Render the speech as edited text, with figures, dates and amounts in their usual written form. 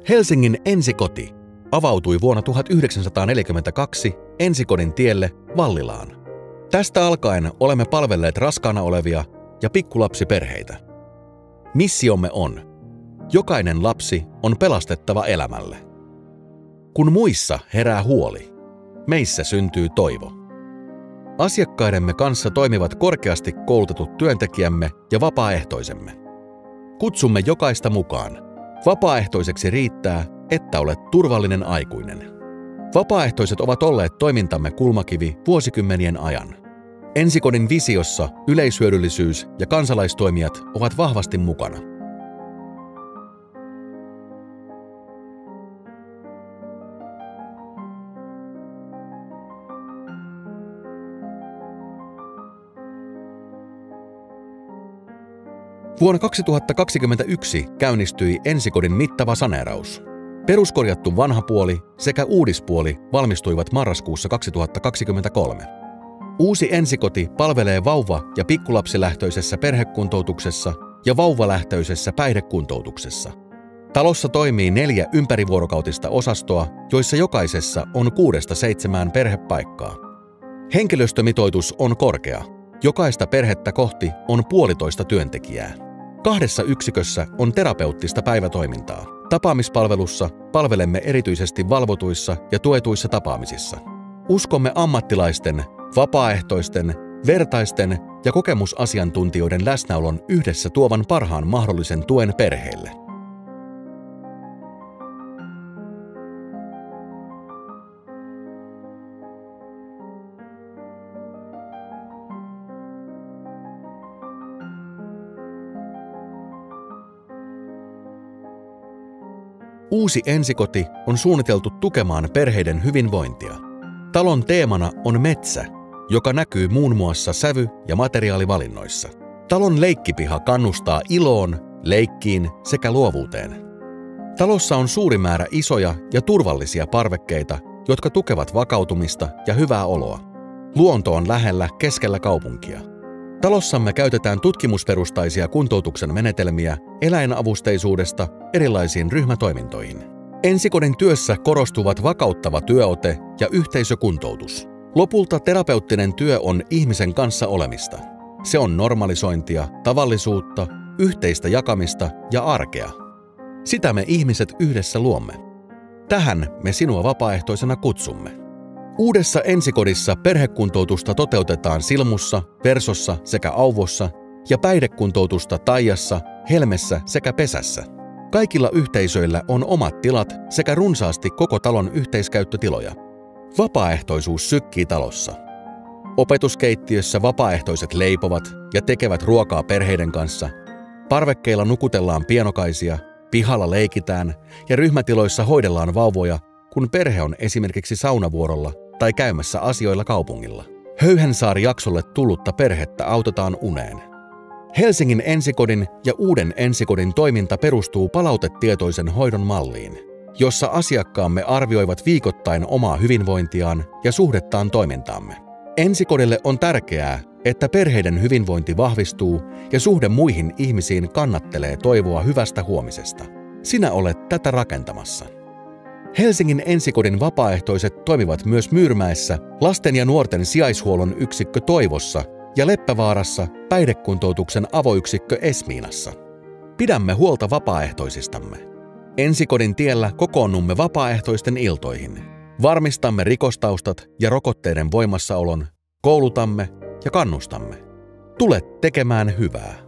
Helsingin ensikoti avautui vuonna 1942 Ensikodin tielle Vallilaan. Tästä alkaen olemme palvelleet raskaana olevia ja pikkulapsiperheitä. Missiomme on: jokainen lapsi on pelastettava elämälle. Kun muissa herää huoli, meissä syntyy toivo. Asiakkaidemme kanssa toimivat korkeasti koulutetut työntekijämme ja vapaaehtoisemme. Kutsumme jokaista mukaan. Vapaaehtoiseksi riittää, että olet turvallinen aikuinen. Vapaaehtoiset ovat olleet toimintamme kulmakivi vuosikymmenien ajan. Ensikodin visiossa yleishyödyllisyys ja kansalaistoimijat ovat vahvasti mukana. Vuonna 2021 käynnistyi Ensikodin mittava saneeraus. Peruskorjattu vanha puoli sekä uudispuoli valmistuivat marraskuussa 2023. Uusi ensikoti palvelee vauva- ja pikkulapsilähtöisessä perhekuntoutuksessa ja vauvalähtöisessä päihdekuntoutuksessa. Talossa toimii 4 ympärivuorokautista osastoa, joissa jokaisessa on 6-7 perhepaikkaa. Henkilöstömitoitus on korkea. Jokaista perhettä kohti on 1,5 työntekijää. 2 yksikössä on terapeuttista päivätoimintaa. Tapaamispalvelussa palvelemme erityisesti valvotuissa ja tuetuissa tapaamisissa. Uskomme ammattilaisten, vapaaehtoisten, vertaisten ja kokemusasiantuntijoiden läsnäolon yhdessä tuovan parhaan mahdollisen tuen perheille. Uusi ensikoti on suunniteltu tukemaan perheiden hyvinvointia. Talon teemana on metsä, joka näkyy muun muassa sävy- ja materiaalivalinnoissa. Talon leikkipiha kannustaa iloon, leikkiin sekä luovuuteen. Talossa on suuri määrä isoja ja turvallisia parvekkeita, jotka tukevat vakautumista ja hyvää oloa. Luonto on lähellä keskellä kaupunkia. Talossamme käytetään tutkimusperustaisia kuntoutuksen menetelmiä eläinavusteisuudesta erilaisiin ryhmätoimintoihin. Ensikodin työssä korostuvat vakauttava työote ja yhteisökuntoutus. Lopulta terapeuttinen työ on ihmisen kanssa olemista. Se on normalisointia, tavallisuutta, yhteistä jakamista ja arkea. Sitä me ihmiset yhdessä luomme. Tähän me sinua vapaaehtoisena kutsumme. Uudessa ensikodissa perhekuntoutusta toteutetaan Silmussa, Versossa sekä Auvossa ja päihdekuntoutusta Taijassa, Helmessä sekä Pesässä. Kaikilla yhteisöillä on omat tilat sekä runsaasti koko talon yhteiskäyttötiloja. Vapaaehtoisuus sykkii talossa. Opetuskeittiössä vapaaehtoiset leipovat ja tekevät ruokaa perheiden kanssa. Parvekkeilla nukutellaan pienokaisia, pihalla leikitään ja ryhmätiloissa hoidellaan vauvoja, kun perhe on esimerkiksi saunavuorolla tai käymässä asioilla kaupungilla. Höyhensaari-jaksolle tullutta perhettä autetaan uneen. Helsingin ensikodin ja uuden ensikodin toiminta perustuu palautetietoisen hoidon malliin, jossa asiakkaamme arvioivat viikoittain omaa hyvinvointiaan ja suhdettaan toimintaamme. Ensikodille on tärkeää, että perheiden hyvinvointi vahvistuu ja suhde muihin ihmisiin kannattelee toivoa hyvästä huomisesta. Sinä olet tätä rakentamassa. Helsingin ensikodin vapaaehtoiset toimivat myös Myyrmäessä lasten ja nuorten sijaishuollon yksikkö Toivossa ja Leppävaarassa päihdekuntoutuksen avoyksikkö Esmiinassa. Pidämme huolta vapaaehtoisistamme. Ensikodin tiellä kokoonnumme vapaaehtoisten iltoihin. Varmistamme rikostaustat ja rokotteiden voimassaolon, koulutamme ja kannustamme. Tule tekemään hyvää.